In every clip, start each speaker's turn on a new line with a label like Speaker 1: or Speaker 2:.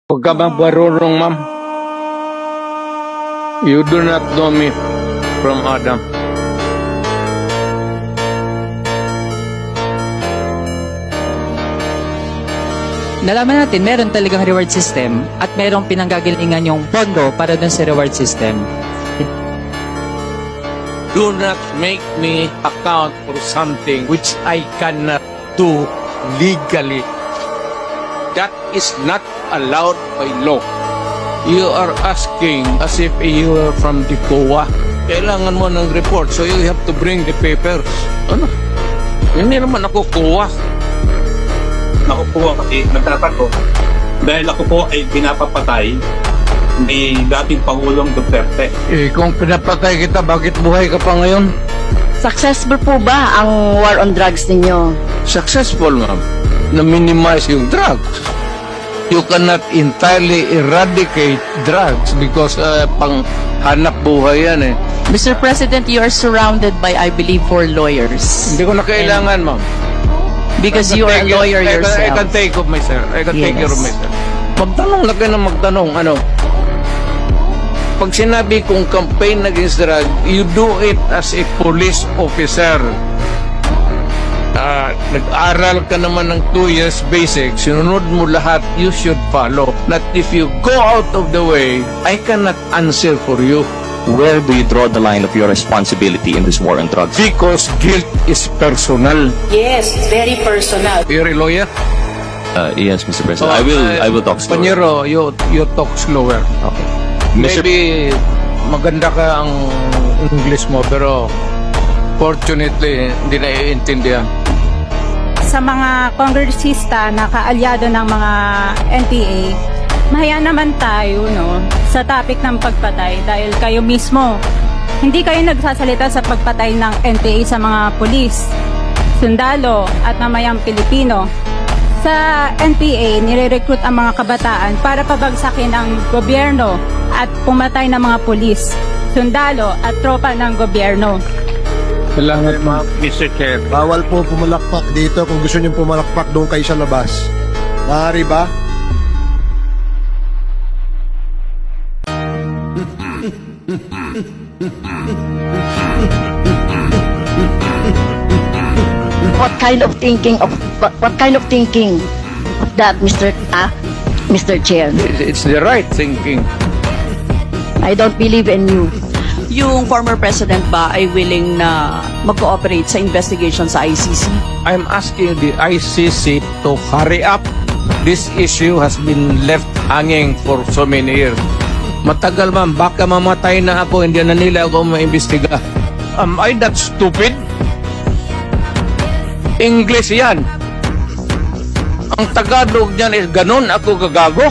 Speaker 1: Huwag ka magbarurong, ma'am. You do not know me from Adam.
Speaker 2: Nalaman natin, meron talagang reward system at merong pinanggagalingan yung pondo para dun sa reward system.
Speaker 1: Do not make me account for something which I cannot do legally. That is not allowed by law. You are asking as if you are from the COA. Kailangan mo ng report, so you have to bring the papers. Ano? Hindi naman ako COA.
Speaker 3: Ako po kasi nagtatanong ko dahil ako po ay pinapapatay ni dating Pangulong Duterte.
Speaker 1: Eh, kung pinapatay kita, bakit buhay ka pa ngayon?
Speaker 4: Successful po ba ang war on drugs ninyo?
Speaker 1: Successful, ma'am. Na-minimize yung drugs. You cannot entirely eradicate drugs because pang hanap buhay yan eh.
Speaker 2: Mr. President, you are surrounded by, I believe, 4 lawyers.
Speaker 1: Hindi ko na kailangan, ma'am.
Speaker 2: Because you are a lawyer
Speaker 1: I
Speaker 2: yourself.
Speaker 1: can take of myself. I can take care of
Speaker 2: Yes.
Speaker 1: myself. Magtanong lang kayo ng magtanong. Ano? Pag sinabi kong campaign against drug, you do it as a police officer. Nag-aral ka naman ng 2 years basic, sinunod mo lahat, you should follow. Not if you go out of the way, I cannot answer for you.
Speaker 5: Where do you draw the line of your responsibility in this war on drugs?
Speaker 1: Because guilt is personal.
Speaker 6: Yes, very personal.
Speaker 1: You're a lawyer?
Speaker 5: Yes, Mr. President. I will talk slower.
Speaker 1: Panyero, you talk slower.
Speaker 5: Okay. Mr.
Speaker 1: Maybe maganda ka ang English mo, pero fortunately, hindi na iintindihan.
Speaker 7: Sa mga kongresista na kaalyado ng mga NPA, mahaya naman tayo sa topic ng pagpatay dahil kayo mismo, hindi kayo nagsasalita sa pagpatay ng NPA sa mga pulis, sundalo at mamayang Pilipino. Sa NPA, nire-recruit ang mga kabataan para pabagsakin ang gobyerno at pumatay ng mga pulis, sundalo at tropa ng gobyerno.
Speaker 1: Salamat, Mr. Chair.
Speaker 8: Bawal po pumalakpak dito. Kung gusto niyo pumalakpak, doon kayo sa labas. Maaari ba?
Speaker 4: What kind of thinking of that, Mr. Chair?
Speaker 1: It's the right thinking.
Speaker 4: I don't believe in you.
Speaker 6: Yung former president ba ay willing na mag-cooperate sa investigation sa ICC?
Speaker 1: I'm asking the ICC to hurry up. This issue has been left hanging for so many years. Matagal, ma'am, baka mamatay na ako, hindi na nila ako maimbestiga. Am I that stupid? English yan. Ang Tagalog niyan is ganun ako gagago.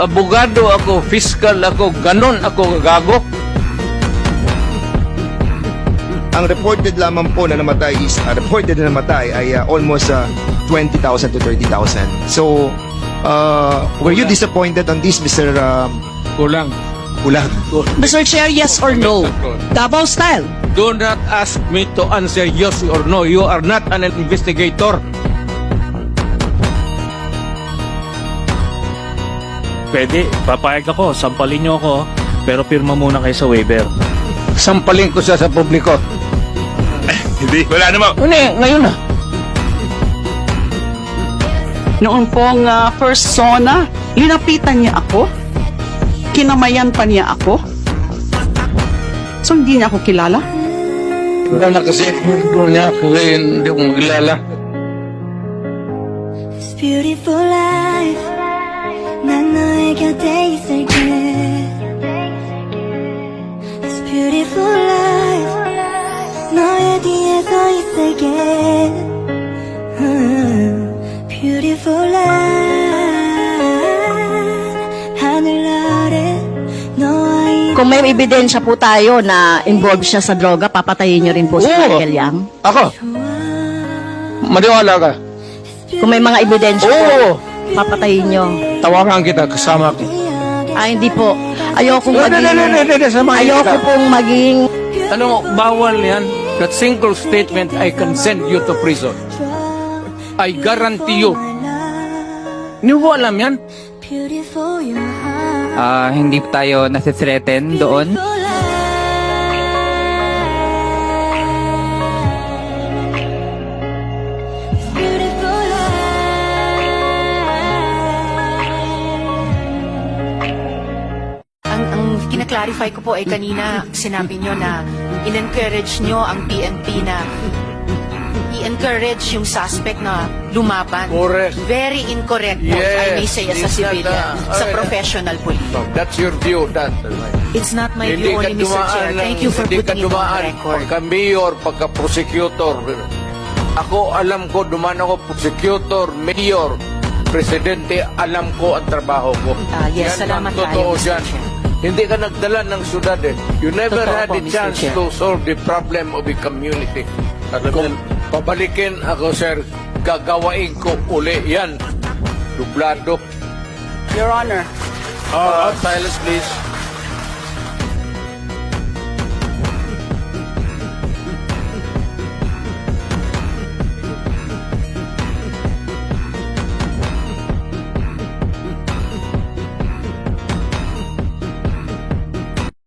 Speaker 1: Abogado ako, fiscal ako, ganun ako gagago.
Speaker 8: Ang reported lamang po na namatay is, ay almost 20,000 to 30,000. So, were you disappointed on this, Mr.
Speaker 1: Kulang.
Speaker 8: Ulang?
Speaker 6: Mr. Chair, yes or no? Davao style.
Speaker 1: Do not ask me to answer yes or no. You are not an investigator.
Speaker 9: Pwede, papayag ako, sampalin niyo ako, pero pirma muna kayo sa waiver.
Speaker 1: Sampalin ko siya sa publiko.
Speaker 3: Hindi, wala naman.
Speaker 1: Ngayon na.
Speaker 6: Noon pong first SONA, linapitan niya ako. Kinamayan pa niya ako. So hindi niya ako kilala?
Speaker 1: Wala na kasi. Doon niya ako hindi ko magkilala.
Speaker 10: This beautiful life 난 너의 곁에 있을게 This beautiful life 너의 뒤에 서 있을게 Beautiful life 하늘 아래 너와
Speaker 4: Kung may ebidensya po tayo na involved siya sa droga, papatayin niyo rin po si Michael Yang?
Speaker 1: Ako? Maniwala ka?
Speaker 4: Kung may mga ebidensya po,
Speaker 1: Oo.
Speaker 4: papatayin niyo?
Speaker 1: Tawagan kita, kasama ko.
Speaker 4: Hindi po. Ayoko
Speaker 1: Hindi,
Speaker 4: pong maging...
Speaker 1: samahin
Speaker 4: Ayoko
Speaker 1: kita.
Speaker 4: pong maging...
Speaker 1: Alam mo, bawal yan. that single statement, I can send you to prison. I guarantee you. Hindi mo alam yan?
Speaker 10: Beautiful your heart.
Speaker 2: Hindi tayo nasi-threaten doon.
Speaker 10: Beautiful
Speaker 11: Ang kinaklarify ko po ay kanina sinabi nyo na in-encourage nyo ang PNP na i-encourage yung suspect na lumaban.
Speaker 1: Correct.
Speaker 11: Very incorrect po, if I may say as a
Speaker 1: Yes,
Speaker 11: civilian, sa professional police.
Speaker 1: That's your view, that.
Speaker 11: It's not my view only, Mr. Chair. Thank you for putting it on record.
Speaker 1: Pagka-mayor, pagka-prosecutor. Ako, alam ko, duman ako, prosecutor, mayor, presidente, alam ko ang trabaho ko.
Speaker 11: Yes,
Speaker 1: Yan ang
Speaker 11: salamat
Speaker 1: totoo
Speaker 11: tayo, Mr.
Speaker 1: dyan.
Speaker 11: Chair.
Speaker 1: Hindi ka nagdala ng syudad eh. You never
Speaker 11: Totoo
Speaker 1: had
Speaker 11: po,
Speaker 1: a
Speaker 11: Mr.
Speaker 1: chance
Speaker 11: Chair.
Speaker 1: to solve the problem of the community. At kung pabalikin ako, sir, gagawain ko uli yan. Dublado.
Speaker 6: Your Honor,
Speaker 1: Silence, please.